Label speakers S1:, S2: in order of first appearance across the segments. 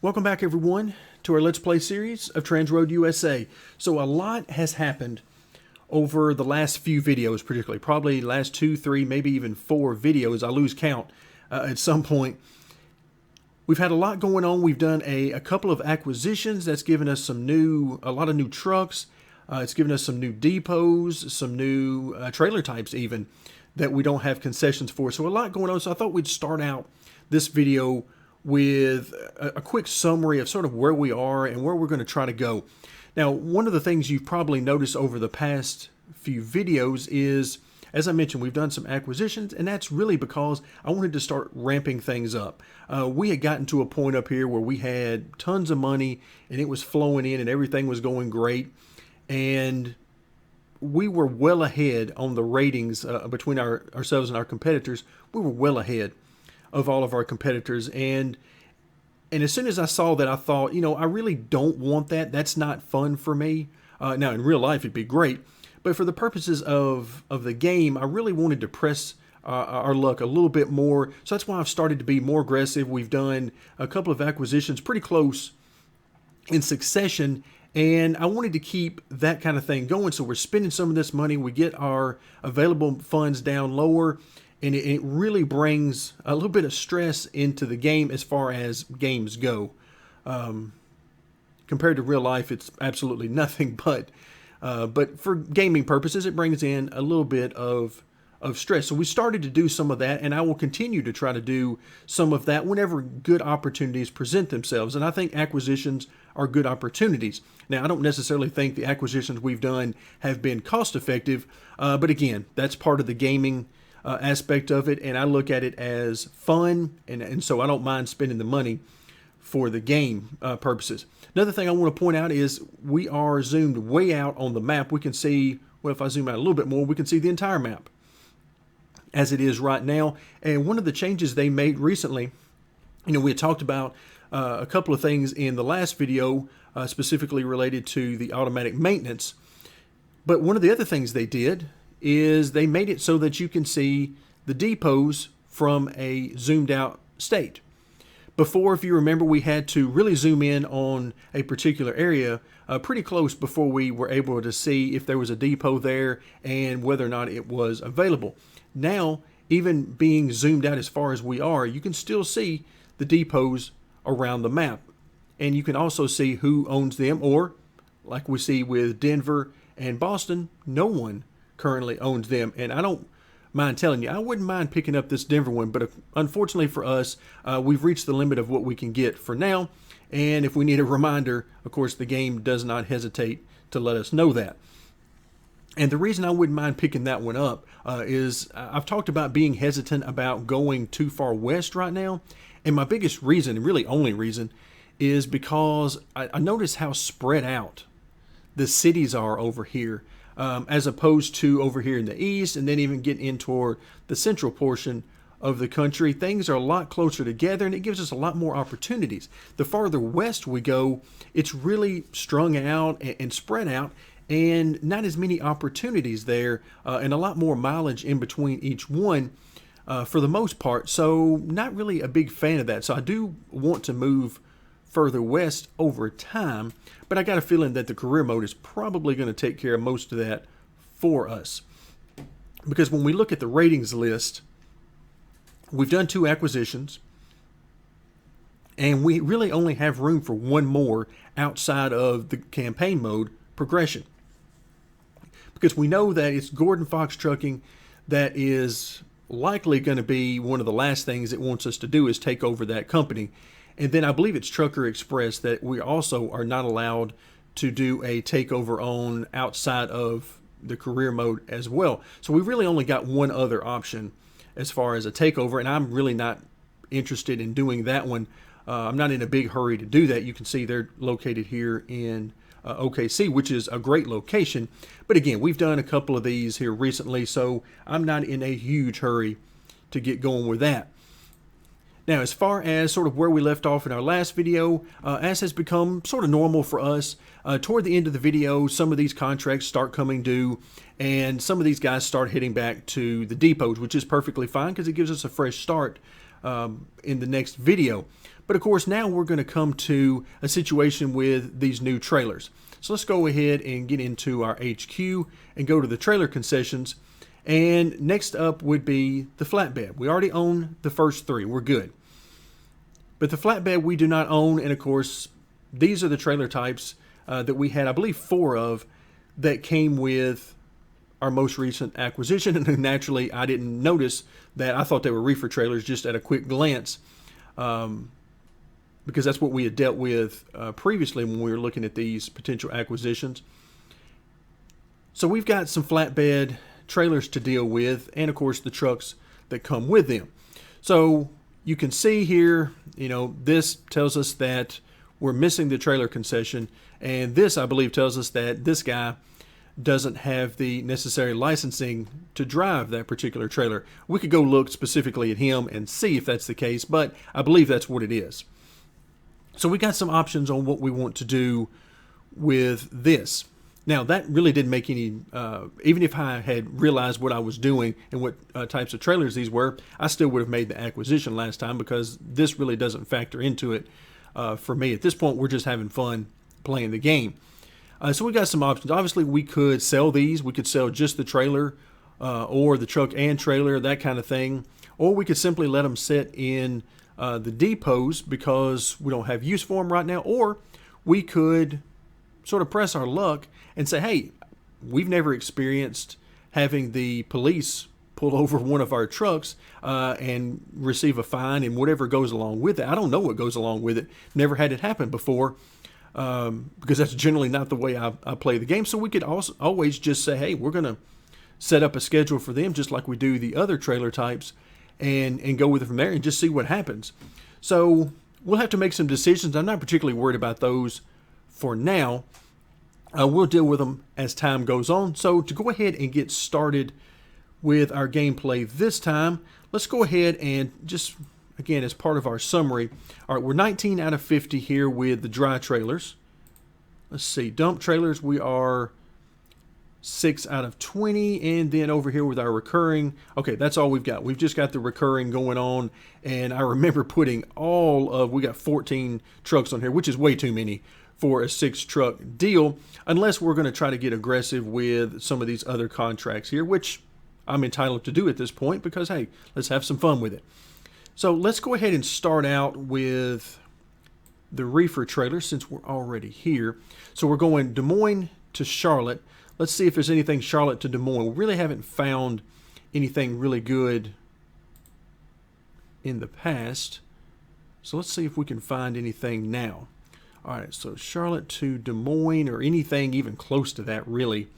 S1: Welcome back, everyone, to our Let's Play series of TransRoad USA. So a lot has happened over the last few videos, particularly probably last 2, 3, maybe even 4 videos. I lose count at some point. We've had a lot going on. We've done a couple of acquisitions that's given us a lot of new trucks. It's given us some new depots, some new trailer types even that we don't have concessions for. So a lot going on. So I thought we'd start out this video with a quick summary of sort of where we are and where we're going to try to go. Now, one of the things you've probably noticed over the past few videos is, as I mentioned, we've done some acquisitions, and that's really because I wanted to start ramping things up. We had gotten to a point up here where we had tons of money and it was flowing in and everything was going great, and we were well ahead on the ratings between ourselves and our competitors. We were well ahead of all of our competitors, and as soon as I saw that, I thought, I really don't want that. That's not fun for me. Now, in real life, it'd be great, but for the purposes of the game, I really wanted to press our luck a little bit more. So that's why I've started to be more aggressive. We've done a couple of acquisitions pretty close in succession, and I wanted to keep that kind of thing going. So we're spending some of this money. We get our available funds down lower, and it really brings a little bit of stress into the game as far as games go. Compared to real life, it's absolutely nothing, but for gaming purposes, it brings in a little bit of stress. So we started to do some of that, and I will continue to try to do some of that whenever good opportunities present themselves. And I think acquisitions are good opportunities. Now, I don't necessarily think the acquisitions we've done have been cost effective, but again, that's part of the gaming aspect of it, and I look at it as fun, and so I don't mind spending the money for the game purposes. Another thing I want to point out is we are zoomed way out on the map. We can see, well, if I zoom out a little bit more, we can see the entire map as it is right now. And one of the changes they made recently, we had talked about a couple of things in the last video, specifically related to the automatic maintenance, but one of the other things they did is they made it so that you can see the depots from a zoomed out state. Before, if you remember, we had to really zoom in on a particular area pretty close before we were able to see if there was a depot there and whether or not it was available. Now, even being zoomed out as far as we are, you can still see the depots around the map. And you can also see who owns them, or like we see with Denver and Boston, no one currently owns them. And I don't mind telling you, I wouldn't mind picking up this Denver one, but unfortunately for us, we've reached the limit of what we can get for now. And if we need a reminder, of course, the game does not hesitate to let us know that. And the reason I wouldn't mind picking that one up is I've talked about being hesitant about going too far west right now. And my biggest reason, and really only reason, is because I notice how spread out the cities are over here. As opposed to over here in the east, and then even getting in toward the central portion of the country. Things are a lot closer together, and it gives us a lot more opportunities. The farther west we go, it's really strung out and spread out, and not as many opportunities there, and a lot more mileage in between each one for the most part. So not really a big fan of that. So I do want to move further west over time, but I got a feeling that the career mode is probably going to take care of most of that for us. Because when we look at the ratings list, we've done 2 acquisitions, and we really only have room for one more outside of the campaign mode progression. Because we know that it's Gordon Fox Trucking that is likely going to be one of the last things it wants us to do, is take over that company. And then I believe it's Trucker Express that we also are not allowed to do a takeover on outside of the career mode as well. So we really only got one other option as far as a takeover, and I'm really not interested in doing that one. I'm not in a big hurry to do that. You can see they're located here in OKC, which is a great location. But again, we've done a couple of these here recently, so I'm not in a huge hurry to get going with that. Now, as far as sort of where we left off in our last video, as has become sort of normal for us, toward the end of the video, some of these contracts start coming due, and some of these guys start heading back to the depots, which is perfectly fine because it gives us a fresh start in the next video. But of course, now we're going to come to a situation with these new trailers. So let's go ahead and get into our HQ and go to the trailer concessions. And next up would be the flatbed. We already own the first three. We're good. But the flatbed we do not own. And of course, these are the trailer types that we had, I believe, 4 of that came with our most recent acquisition. And naturally, I didn't notice that. I thought they were reefer trailers just at a quick glance, because that's what we had dealt with previously when we were looking at these potential acquisitions. So we've got some flatbed trailers to deal with, and of course the trucks that come with them. So you can see here, this tells us that we're missing the trailer concession, and this, I believe, tells us that this guy doesn't have the necessary licensing to drive that particular trailer. We could go look specifically at him and see if that's the case, but I believe that's what it is. So we got some options on what we want to do with this. Now, that really didn't make any, even if I had realized what I was doing and what types of trailers these were, I still would have made the acquisition last time, because this really doesn't factor into it for me. At this point, we're just having fun playing the game. So we got some options. Obviously, we could sell these. We could sell just the trailer or the truck and trailer, that kind of thing. Or we could simply let them sit in the depots because we don't have use for them right now. Or we could sort of press our luck and say, hey, we've never experienced having the police pull over one of our trucks and receive a fine and whatever goes along with it. I don't know what goes along with it. Never had it happen before, because that's generally not the way I play the game. So we could also always just say, hey, we're going to set up a schedule for them just like we do the other trailer types, and go with it from there and just see what happens. So we'll have to make some decisions. I'm not particularly worried about those for now. We'll deal with them as time goes on. So to go ahead and get started with our gameplay this time, let's go ahead and just, again, as part of our summary. All right, we're 19 out of 50 here with the dry trailers. Let's see, dump trailers, we are 6 out of 20. And then over here with our recurring, okay, that's all we've got. We've just got the recurring going on. And I remember putting we got 14 trucks on here, which is way too many for a 6-truck deal, unless we're going to try to get aggressive with some of these other contracts here, which I'm entitled to do at this point because, hey, let's have some fun with it. So let's go ahead and start out with the reefer trailer since we're already here. So we're going Des Moines to Charlotte. Let's see if there's anything Charlotte to Des Moines. We really haven't found anything really good in the past. So let's see if we can find anything now. All right, so Charlotte to Des Moines, or anything even close to that really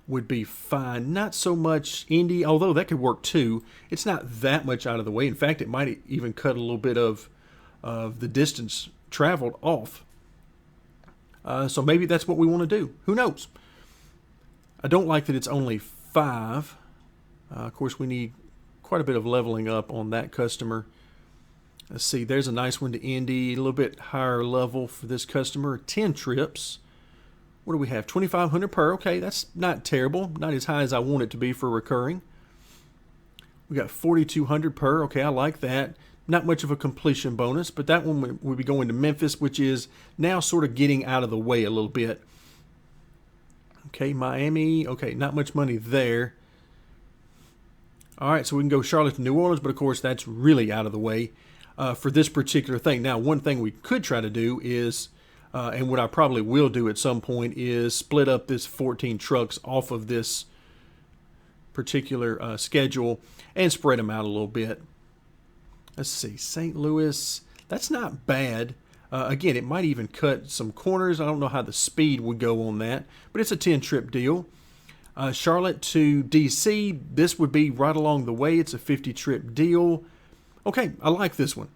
S1: would be fine. Not so much Indy, although that could work too. It's not that much out of the way. In fact, it might even cut a little bit of the distance traveled off. So maybe that's what we want to do. Who knows? I don't like that it's only 5. Of course, we need quite a bit of leveling up on that customer. Let's see, there's a nice one to Indy, a little bit higher level for this customer. 10 trips. What do we have? 2,500 per. Okay, that's not terrible. Not as high as I want it to be for recurring. We got 4,200 per. Okay, I like that. Not much of a completion bonus, but that one would be going to Memphis, which is now sort of getting out of the way a little bit. Okay, Miami. Okay, not much money there. All right, so we can go Charlotte to New Orleans, but of course that's really out of the way for this particular thing. Now, one thing we could try to do is, and what I probably will do at some point, is split up this 14 trucks off of this particular schedule and spread them out a little bit. Let's see, St. Louis, that's not bad. Again, it might even cut some corners. I don't know how the speed would go on that, but it's a 10-trip deal. Charlotte to D.C., this would be right along the way. It's a 50-trip deal. Okay, I like this one.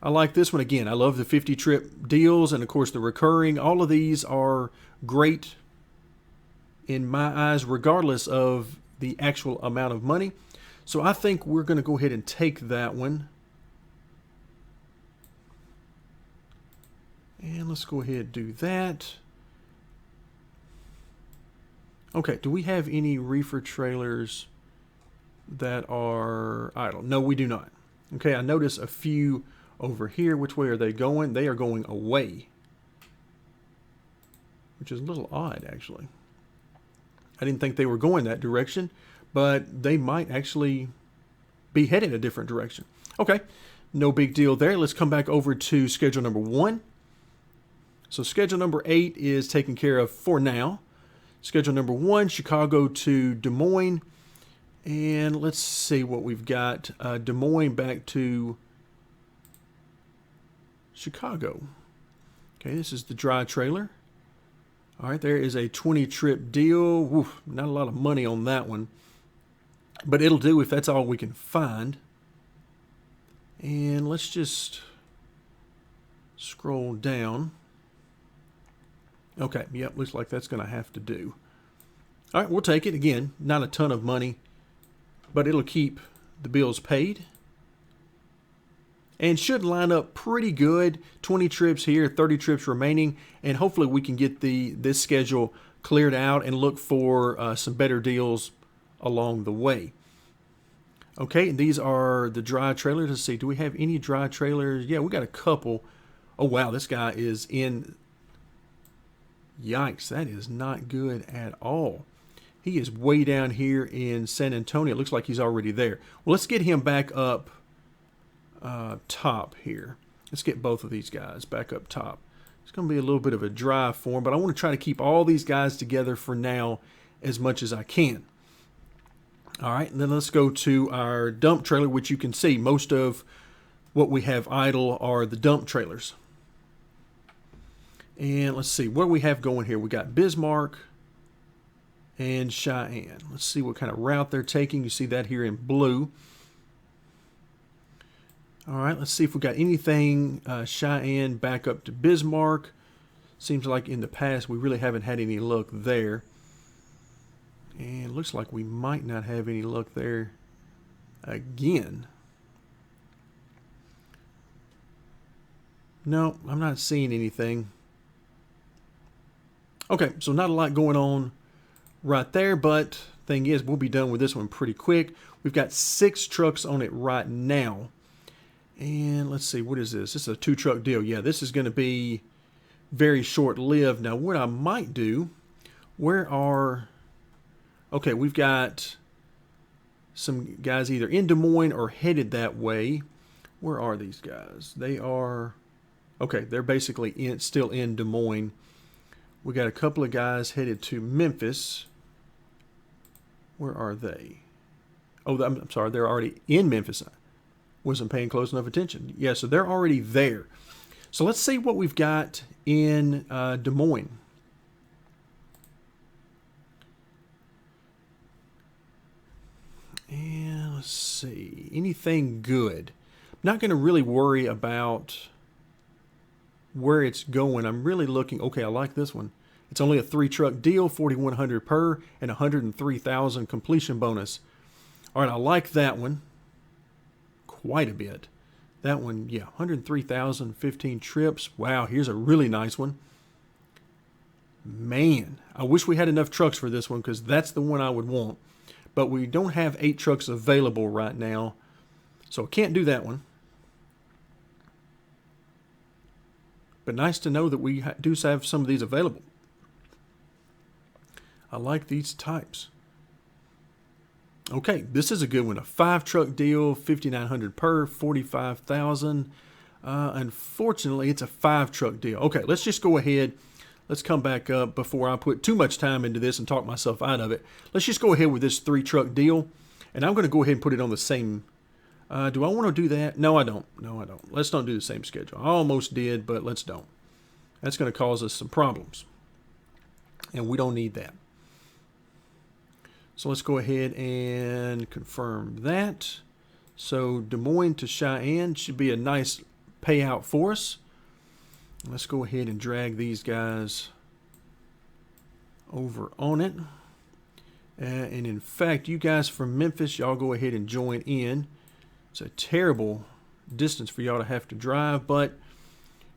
S1: I like this one. Again, I love the 50-trip deals, and of course the recurring. All of these are great in my eyes, regardless of the actual amount of money. So I think we're going to go ahead and take that one. And let's go ahead and do that. Okay, do we have any reefer trailers that are idle? No, we do not. Okay, I notice a few over here. Which way are they going? They are going away, which is a little odd, actually. I didn't think they were going that direction, but they might actually be headed a different direction. Okay, no big deal there. Let's come back over to schedule number 1. So schedule number 8 is taken care of for now. Schedule number 1, Chicago to Des Moines. And let's see what we've got. Des Moines back to Chicago. Okay, this is the dry trailer. All right, there is a 20-trip deal. Woof, not a lot of money on that one. But it'll do if that's all we can find. And let's just scroll down. Okay, yep, looks like that's going to have to do. All right, we'll take it. Again, not a ton of money, but it'll keep the bills paid. And should line up pretty good. 20 trips here, 30 trips remaining, and hopefully we can get this schedule cleared out and look for some better deals along the way. Okay, these are the dry trailers. Let's see, do we have any dry trailers? Yeah, we got a couple. Oh, wow, this guy is in... Yikes, that is not good at all. He is way down here in San Antonio. It looks like he's already there. Well, let's get him back up top here. Let's get both of these guys back up top. It's going to be a little bit of a drive for him, but I want to try to keep all these guys together for now as much as I can. All right, and then let's go to our dump trailer, which you can see most of what we have idle are the dump trailers. And let's see, what do we have going here? We got Bismarck and Cheyenne. Let's see what kind of route they're taking. You see that here in blue. All right, let's see if we got anything Cheyenne back up to Bismarck. Seems like in the past we really haven't had any luck there. And it looks like we might not have any luck there again. No, I'm not seeing anything. Okay, so not a lot going on right there, but thing is, we'll be done with this one pretty quick. We've got 6 trucks on it right now. And let's see, what is this? This is a 2-truck deal. Yeah, this is going to be very short-lived. Now, what I might do, okay, we've got some guys either in Des Moines or headed that way. Where are these guys? They are, okay, they're basically still in Des Moines. We got a couple of guys headed to Memphis. Where are they? Oh, I'm sorry, they're already in Memphis. I wasn't paying close enough attention. Yeah, so they're already there. So let's see what we've got in Des Moines. And let's see, anything good. I'm not going to really worry about where it's going. I'm really looking, okay, I like this one. It's only a 3-truck deal, $4,100 per, and $103,000 completion bonus. All right, I like that one quite a bit. That one, yeah, $103,000, 15 trips. Wow, here's a really nice one. Man, I wish we had enough trucks for this one because that's the one I would want. But we don't have 8 trucks available right now, so I can't do that one. But nice to know that we do have some of these available. I like these types. Okay, this is a good one. A 5-truck deal, $5,900 per, $45,000. Unfortunately, it's a 5-truck deal. Okay, let's just go ahead. Let's come back up before I put too much time into this and talk myself out of it. Let's just go ahead with this 3-truck deal. And I'm going to go ahead and put it on the same. Do I want to do that? No, I don't. No, I don't. Let's not do the same schedule. I almost did, but let's don't. That's going to cause us some problems. And we don't need that. So let's go ahead and confirm that. So Des Moines to Cheyenne should be a nice payout for us. Let's go ahead and drag these guys over on it. And in fact, you guys from Memphis, y'all go ahead and join in. It's a terrible distance for y'all to have to drive, but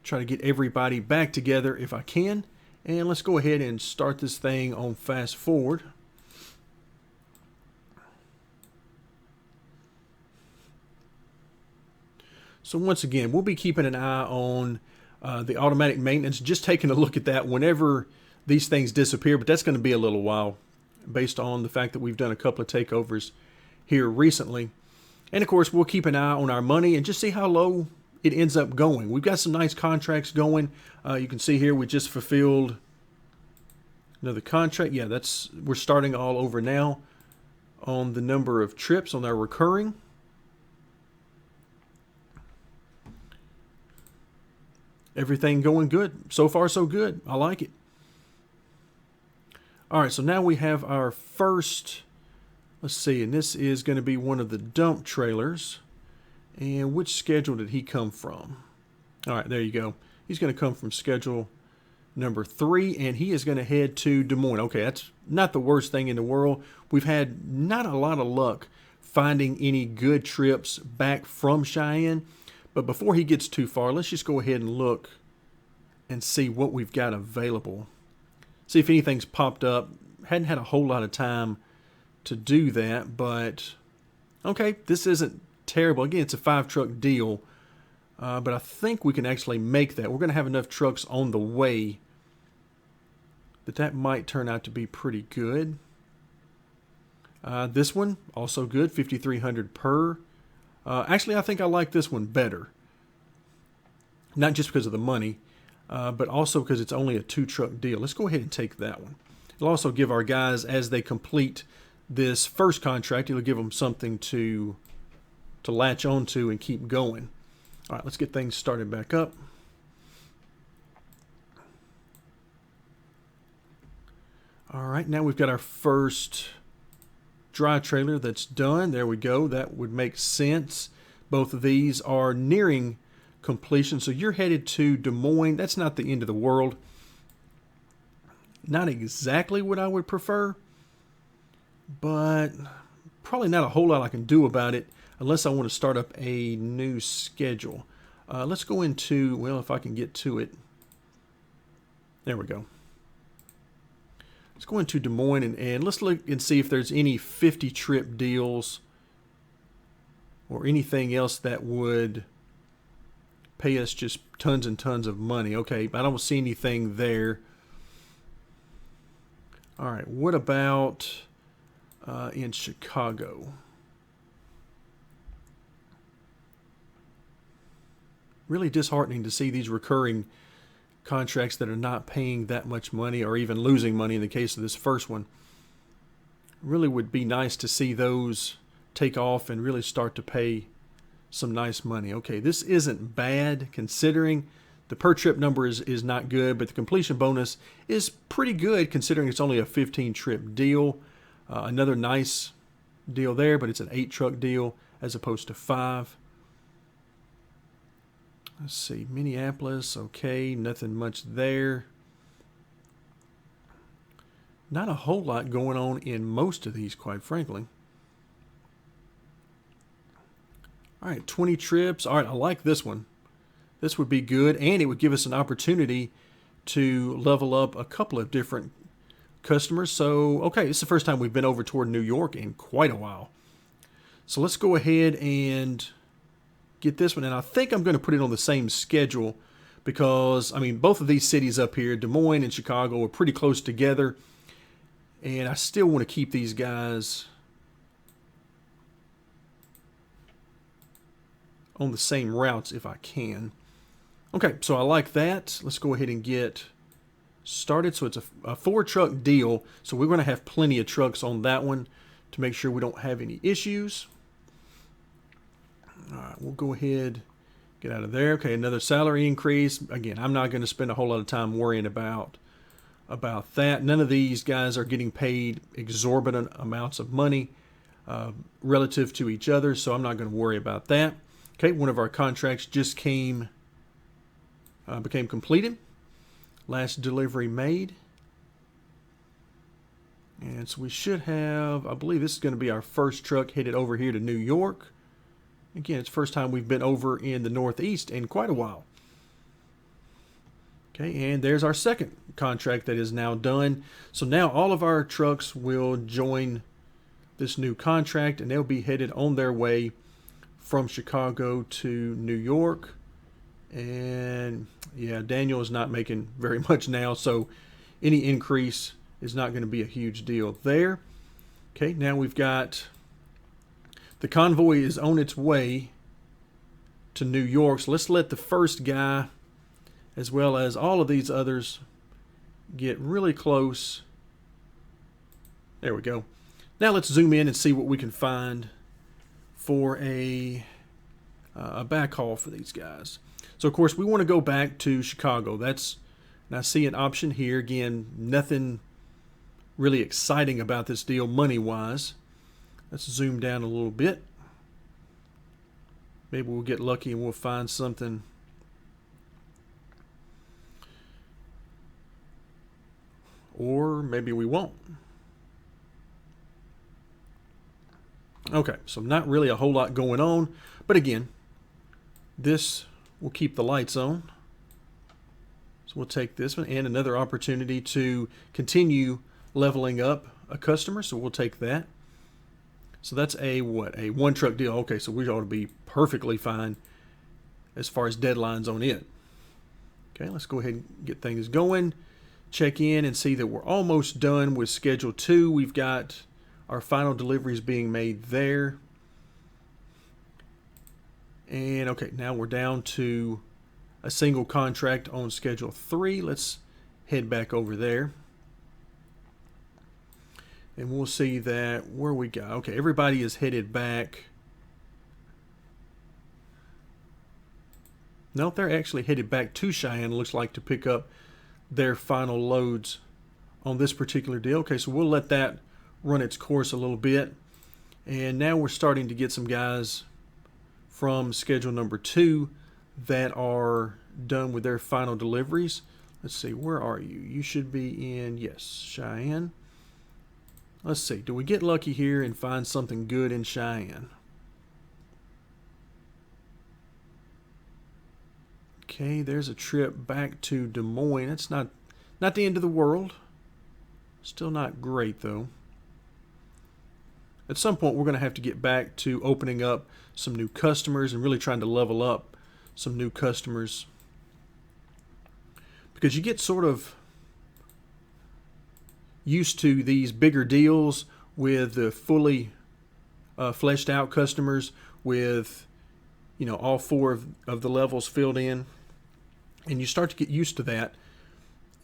S1: try to get everybody back together if I can. And let's go ahead and start this thing on fast forward. So once again, we'll be keeping an eye on the automatic maintenance, just taking a look at that whenever these things disappear, but that's going to be a little while based on the fact that we've done a couple of takeovers here recently. And of course, we'll keep an eye on our money and just see how low it ends up going. We've got some nice contracts going. You can see here we just fulfilled another contract. Yeah, we're starting all over now on the number of trips on our recurring. Everything going good. So far, so good. I like it. All right, so now we have our first, let's see, and this is going to be one of the dump trailers. And which schedule did he come from? All right, there you go. He's going to come from schedule number 3, and he is going to head to Des Moines. Okay, that's not the worst thing in the world. We've had not a lot of luck finding any good trips back from Cheyenne. But before he gets too far, let's just go ahead and look and see what we've got available. See if anything's popped up. Hadn't had a whole lot of time to do that, but okay, this isn't terrible. Again, it's a 5-truck deal, but I think we can actually make that. We're going to have enough trucks on the way that might turn out to be pretty good. This one, also good, $5,300 per. Actually, I think I like this one better. Not just because of the money, but also because it's only a 2-truck deal. Let's go ahead and take that one. It'll also give our guys, as they complete this first contract, it'll give them something to latch onto and keep going. All right, let's get things started back up. All right, now we've got our first dry trailer that's done. There we go. That would make sense. Both of these are nearing completion. So you're headed to Des Moines. That's not the end of the world. Not exactly what I would prefer, but probably not a whole lot I can do about it unless I want to start up a new schedule. Let's go into, well, if I can get to it. There we go. Let's go into Des Moines and let's look and see if there's any 50-trip deals or anything else that would pay us just tons and tons of money. Okay, I don't see anything there. All right, what about in Chicago? Really disheartening to see these recurring contracts that are not paying that much money or even losing money in the case of this first one. Really would be nice to see those take off and really start to pay some nice money. Okay, this isn't bad considering the per trip number is not good, but the completion bonus is pretty good considering it's only a 15-trip deal. Another nice deal there, but it's an 8-truck deal as opposed to 5. Let's see, Minneapolis, okay, nothing much there. Not a whole lot going on in most of these, quite frankly. All right, 20 trips. All right, I like this one. This would be good, and it would give us an opportunity to level up a couple of different customers. So, okay, this is the first time we've been over toward New York in quite a while. So let's go ahead and get this one, and I think I'm going to put it on the same schedule because, I mean, both of these cities up here, Des Moines and Chicago, are pretty close together, and I still want to keep these guys on the same routes if I can. Okay, so I like that. Let's go ahead and get started. So it's a 4-truck deal, so we're going to have plenty of trucks on that one to make sure we don't have any issues. All right, we'll go ahead, get out of there. Okay, another salary increase. Again, I'm not going to spend a whole lot of time worrying about that. None of these guys are getting paid exorbitant amounts of money relative to each other, so I'm not going to worry about that. Okay, one of our contracts just became completed. Last delivery made. And so we should have, I believe this is going to be our first truck headed over here to New York. Again, it's the first time we've been over in the Northeast in quite a while. Okay, and there's our second contract that is now done. So now all of our trucks will join this new contract, and they'll be headed on their way from Chicago to New York. And yeah, Daniel is not making very much now, so any increase is not going to be a huge deal there. Okay, now we've got the convoy is on its way to New York. So let's let the first guy, as well as all of these others, get really close. There we go. Now let's zoom in and see what we can find for a backhaul for these guys. So of course we want to go back to Chicago. And I see an option here. Again, nothing really exciting about this deal money-wise. Let's zoom down a little bit. Maybe we'll get lucky and we'll find something. Or maybe we won't. Okay, so not really a whole lot going on. But again, this will keep the lights on. So we'll take this one and another opportunity to continue leveling up a customer. So we'll take that. So that's a what? A one truck deal. Okay, so we ought to be perfectly fine as far as deadlines on it. Okay, let's go ahead and get things going. Check in and see that we're almost done with Schedule 2. We've got our final deliveries being made there. And okay, now we're down to a single contract on Schedule 3. Let's head back over there. And we'll see that where we go. Okay, everybody is headed back. No, they're actually headed back to Cheyenne, looks like, to pick up their final loads on this particular deal. Okay, so we'll let that run its course a little bit. And now we're starting to get some guys from schedule number 2 that are done with their final deliveries. Let's see, where are you? You should be in, yes, Cheyenne. Let's see, do we get lucky here and find something good in Cheyenne? Okay, there's a trip back to Des Moines. That's not the end of the world. Still not great, though. At some point, we're going to have to get back to opening up some new customers and really trying to level up some new customers. Because you get sort of used to these bigger deals with the fully fleshed out customers with, you know, all 4 of the levels filled in. And you start to get used to that.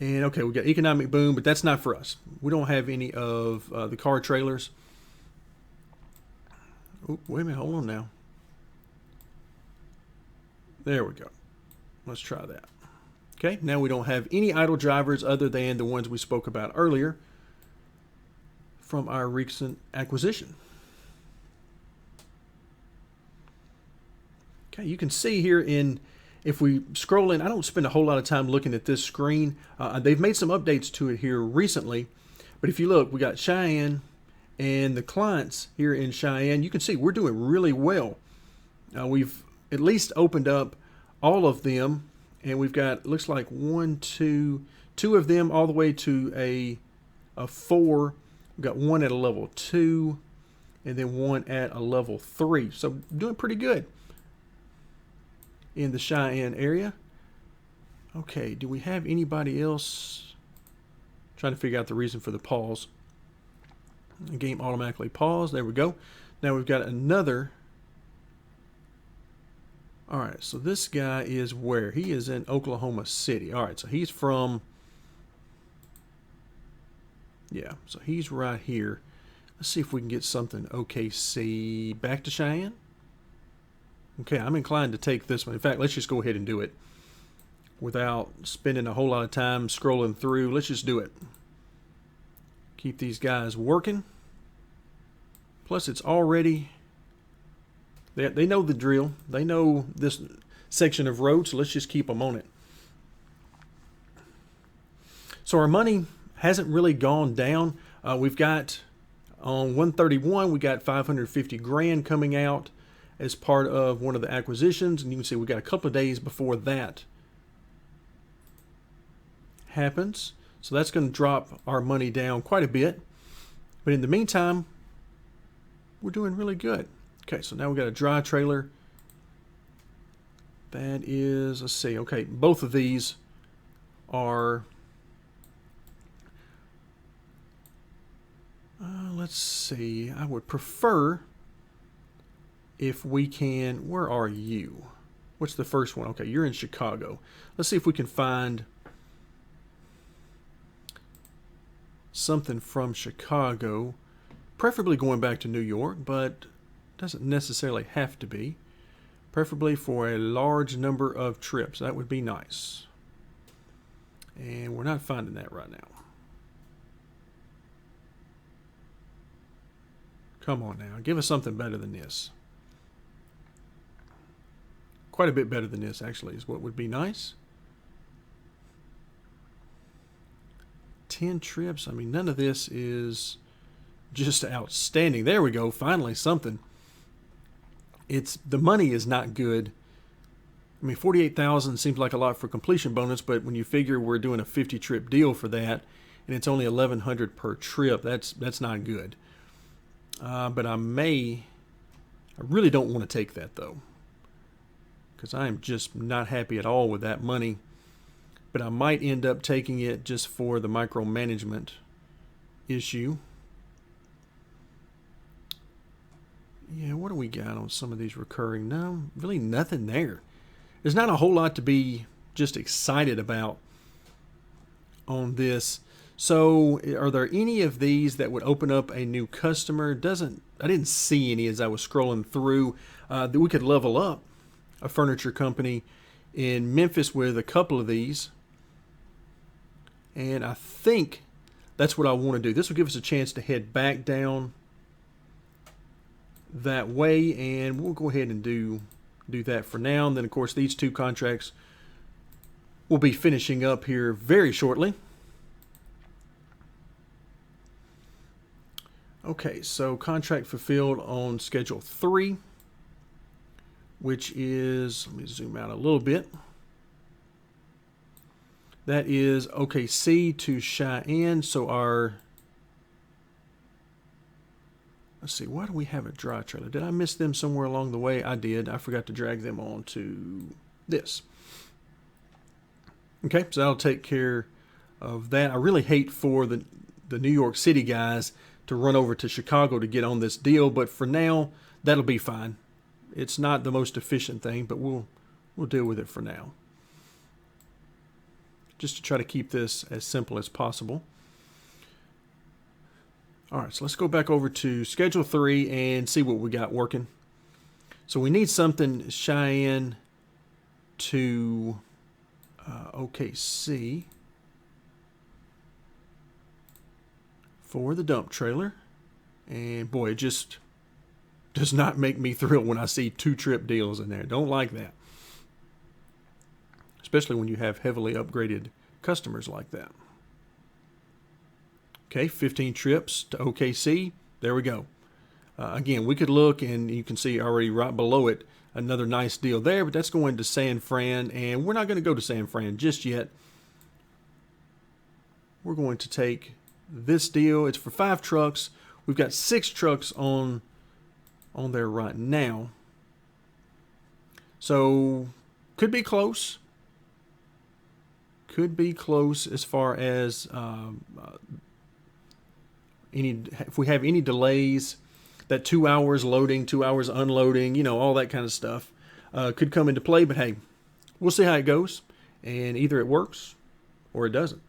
S1: And okay, we got economic boom, but that's not for us. We don't have any of the car trailers. Oh, wait a minute, hold on now. There we go. Let's try that. Okay, now we don't have any idle drivers other than the ones we spoke about earlier from our recent acquisition. Okay, you can see here if we scroll in, I don't spend a whole lot of time looking at this screen. They've made some updates to it here recently, but if you look, we got Cheyenne and the clients here in Cheyenne. You can see we're doing really well. We've at least opened up all of them, and we've got, looks like two of them all the way to a 4. We've got one at a level 2 and then one at a level 3. So doing pretty good in the Cheyenne area. Okay, do we have anybody else? Trying to figure out the reason for the pause. The game automatically paused. There we go. Now we've got another. All right, so this guy is where? He is in Oklahoma City. All right, so he's from, yeah, so he's right here. Let's see if we can get something OKC back to Cheyenne. Okay, I'm inclined to take this one. In fact, let's just go ahead and do it without spending a whole lot of time scrolling through. Let's just do it. Keep these guys working. Plus, it's already, they know the drill. They know this section of road, so let's just keep them on it. So our money hasn't really gone down. We've got, on 131, we got 550 grand coming out as part of one of the acquisitions. And you can see we got a couple of days before that happens. So that's going to drop our money down quite a bit. But in the meantime, we're doing really good. Okay, so now we got a dry trailer. That is, let's see, okay, both of these are, let's see, I would prefer if we can, where are you? What's the first one? Okay, you're in Chicago. Let's see if we can find something from Chicago, preferably going back to New York, but doesn't necessarily have to be. Preferably for a large number of trips. That would be nice. And we're not finding that right now. Come on now, give us something better than this. Quite a bit better than this, actually, is what would be nice. 10 trips. I mean, none of this is just outstanding. There we go. Finally, something. The money is not good. I mean, 48,000 seems like a lot for completion bonus, but when you figure we're doing a 50 trip deal for that, and it's only 1,100 per trip, that's not good. But I really don't want to take that though, because I am just not happy at all with that money. But I might end up taking it just for the micromanagement issue. Yeah, what do we got on some of these recurring? No, really nothing there. There's not a whole lot to be just excited about on this. So are there any of these that would open up a new customer? I didn't see any as I was scrolling through. That we could level up a furniture company in Memphis with a couple of these. And I think that's what I want to do. This will give us a chance to head back down that way, and we'll go ahead and do that for now. And then of course these two contracts will be finishing up here very shortly. Okay, so contract fulfilled on schedule 3, which is, let me zoom out a little bit. That is OKC to Cheyenne. So let's see, why do we have a dry trailer? Did I miss them somewhere along the way? I did. I forgot to drag them on to this. Okay, so that'll take care of that. I really hate for the New York City guys to run over to Chicago to get on this deal, but for now, that'll be fine. It's not the most efficient thing, but we'll deal with it for now. Just to try to keep this as simple as possible. All right, so let's go back over to schedule 3 and see what we got working. So we need something Cheyenne to OKC for the dump trailer. And boy, it just does not make me thrilled when I see 2 trip deals in there. Don't like that. Especially when you have heavily upgraded customers like that. Okay, 15 trips to OKC. There we go. Again, we could look and you can see already right below it another nice deal there, but that's going to San Fran, and we're not going to go to San Fran just yet. We're going to take this deal. It's for 5 trucks. We've got 6 trucks on there right now. So could be close. Could be close as far as if we have any delays, that 2 hours loading, 2 hours unloading, all that kind of stuff could come into play. But hey, we'll see how it goes, and either it works or it doesn't.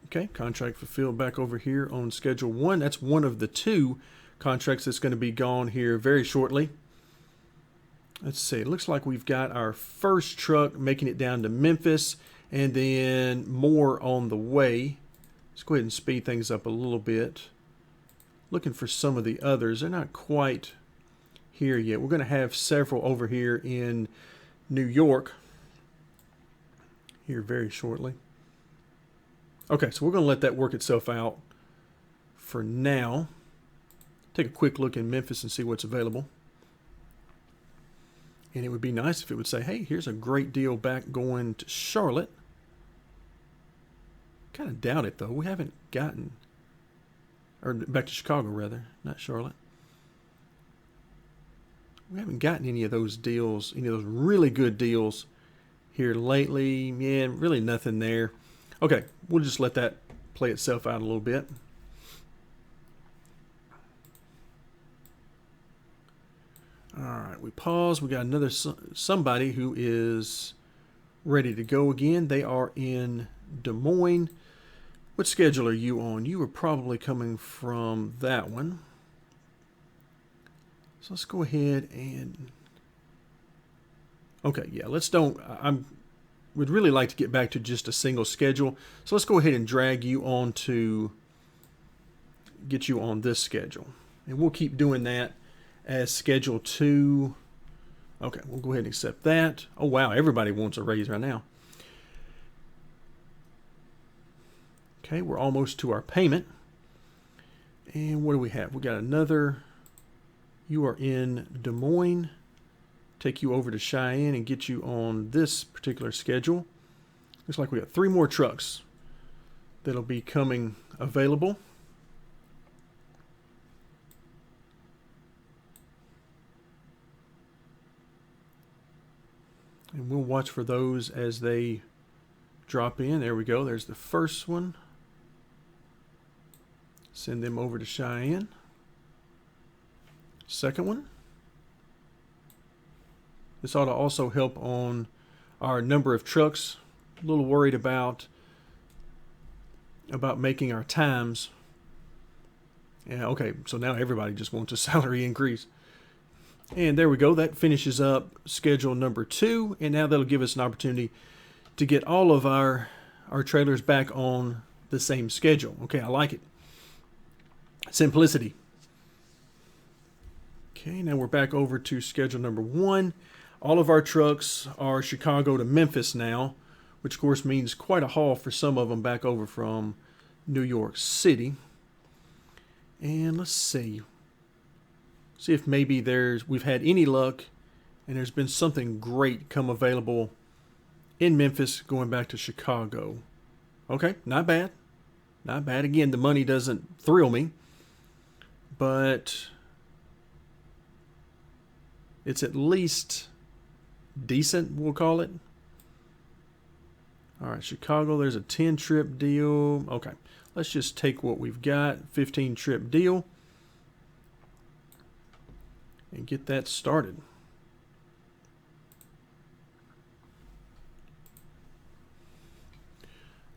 S1: Okay, contract fulfilled back over here on schedule 1. That's one of the 2 contracts that's going to be gone here very shortly. Let's see, it looks like we've got our first truck making it down to Memphis, and then more on the way. Let's go ahead and speed things up a little bit. Looking for some of the others. They're not quite here yet. We're going to have several over here in New York here very shortly. Okay, so we're going to let that work itself out for now. Take a quick look in Memphis and see what's available. And it would be nice if it would say, hey, here's a great deal back going to Charlotte. Kind of doubt it though. We haven't gotten, or back to Chicago rather, not Charlotte. We haven't gotten any of those deals, any of those really good deals here lately. Yeah, really nothing there. Okay, we'll just let that play itself out a little bit. All right, we pause. We got another somebody who is ready to go again. They are in Des Moines. What schedule are you on? You are probably coming from that one. So let's go ahead and, okay, yeah, would really like to get back to just a single schedule. So let's go ahead and drag you on to get you on this schedule. And we'll keep doing that as schedule 2. Okay, we'll go ahead and accept that. Oh, wow, everybody wants a raise right now. Okay, we're almost to our payment. And what do we have? We got another. You are in Des Moines. Take you over to Cheyenne and get you on this particular schedule. Looks like we got 3 more trucks that'll be coming available. And we'll watch for those as they drop in. There we go. There's the first one. Send them over to Cheyenne. Second one. This ought to also help on our number of trucks. A little worried about making our times. Yeah, okay, so now everybody just wants a salary increase. And there we go. That finishes up schedule number 2. And now that'll give us an opportunity to get all of our trailers back on the same schedule. Okay, I like it. Simplicity. Okay, now we're back over to schedule number 1. All of our trucks are Chicago to Memphis now, which of course means quite a haul for some of them back over from New York City. And let's see if maybe we've had any luck and there's been something great come available in Memphis going back to Chicago. Okay, not bad. Not bad. Again, the money doesn't thrill me, but it's at least decent, we'll call it. All right, Chicago, there's a 10-trip deal. Okay, let's just take what we've got, 15-trip deal, and get that started.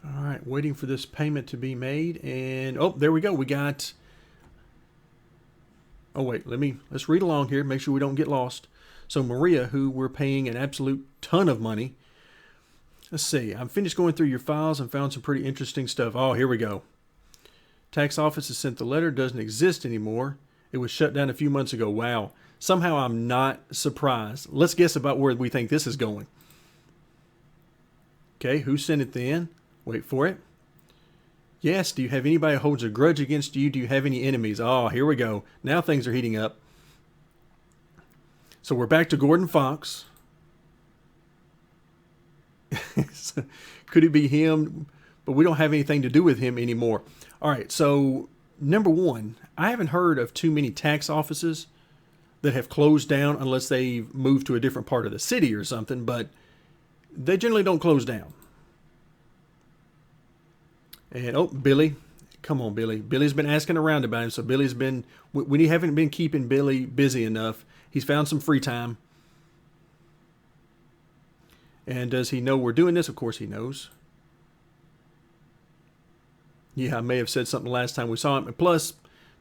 S1: All right, waiting for this payment to be made, and oh, there we go. We got. Oh wait, let's read along here. Make sure we don't get lost. So Maria, who we're paying an absolute ton of money. Let's see. I'm finished going through your files and found some pretty interesting stuff. Oh, here we go. Tax office has sent the letter. Doesn't exist anymore. It was shut down a few months ago. Wow. Somehow I'm not surprised. Let's guess about where we think this is going. Okay, who sent it then? Wait for it. Yes, do you have anybody who holds a grudge against you? Do you have any enemies? Oh, here we go. Now things are heating up. So we're back to Gordon Fox. Could it be him? But we don't have anything to do with him anymore. All right, so number 1, I haven't heard of too many tax offices that have closed down unless they've moved to a different part of the city or something, but they generally don't close down. And, oh, Billy. Come on, Billy. Billy's been asking around about him, so Billy's been, we haven't been keeping Billy busy enough. He's found some free time. And does he know we're doing this? Of course he knows. Yeah, I may have said something last time we saw him. And plus,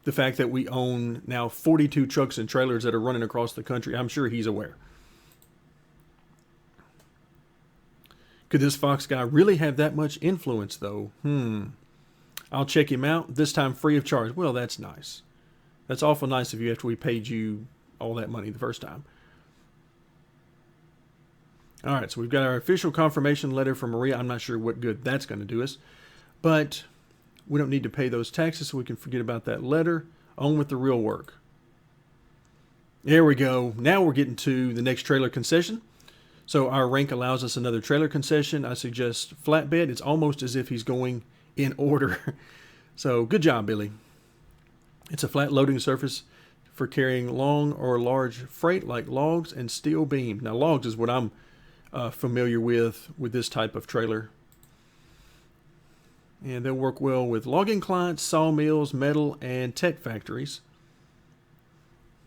S1: the fact that we own now 42 trucks and trailers that are running across the country, I'm sure he's aware. Could this Fox guy really have that much influence, though? I'll check him out, this time free of charge. Well, that's nice. That's awful nice of you after we paid you all that money the first time. All right, so we've got our official confirmation letter from Maria. I'm not sure what good that's going to do us, but we don't need to pay those taxes, so we can forget about that letter. On with the real work. There we go. Now we're getting to the next trailer concession. So our rank allows us another trailer concession. I suggest flatbed. It's almost as if he's going in order. So good job, Billy. It's a flat loading surface for carrying long or large freight like logs and steel beam. Now logs is what I'm familiar with this type of trailer. And they'll work well with logging clients, sawmills, metal, and tech factories.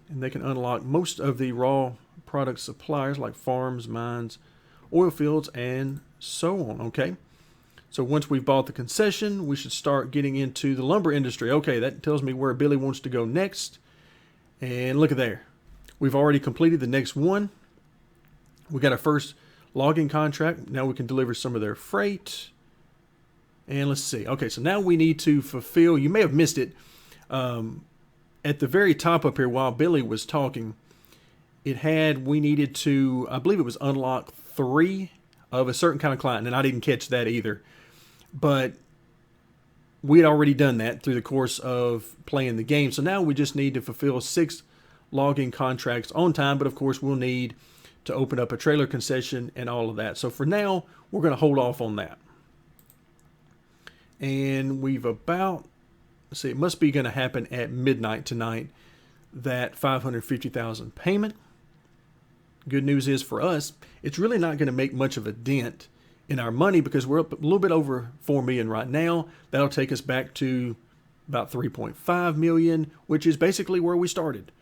S1: And they can unlock most of the raw product suppliers like farms, mines, oil fields, and so on. Okay. So once we've bought the concession, we should start getting into the lumber industry. Okay, that tells me where Billy wants to go next. And look at there. We've already completed the next one. We got our first logging contract. Now we can deliver some of their freight. And let's see. Okay, so now we need to fulfill, you may have missed it, at the very top up here while Billy was talking, we needed to, I believe it was unlock 3 of a certain kind of client, and I didn't catch that either. But we had already done that through the course of playing the game. So now we just need to fulfill 6 logging contracts on time, but of course we'll need to open up a trailer concession and all of that. So for now, we're going to hold off on that. And we've about, let's see, it must be going to happen at midnight tonight, that $550,000 payment. Good news is for us, it's really not going to make much of a dent in our money because we're up a little bit over $4 million right now. That'll take us back to about $3.5 million, which is basically where we started.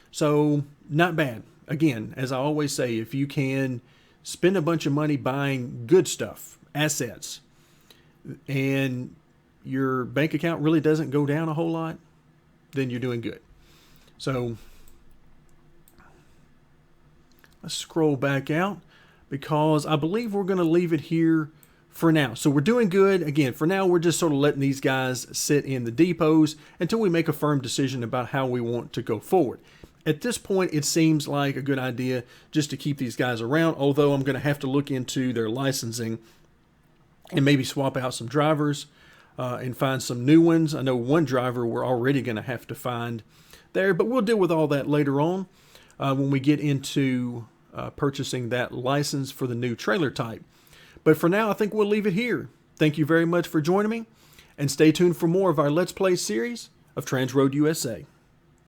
S1: So not bad. Again, as I always say, if you can spend a bunch of money buying good stuff, assets, and your bank account really doesn't go down a whole lot, then you're doing good. So let's scroll back out because I believe we're going to leave it here for now. So we're doing good. Again, for now, we're just sort of letting these guys sit in the depots until we make a firm decision about how we want to go forward. At this point, it seems like a good idea just to keep these guys around, although I'm going to have to look into their licensing and maybe swap out some drivers and find some new ones. I know one driver we're already going to have to find there, but we'll deal with all that later on when we get into purchasing that license for the new trailer type. But for now, I think we'll leave it here. Thank you very much for joining me, and stay tuned for more of our Let's Play series of TransRoad USA.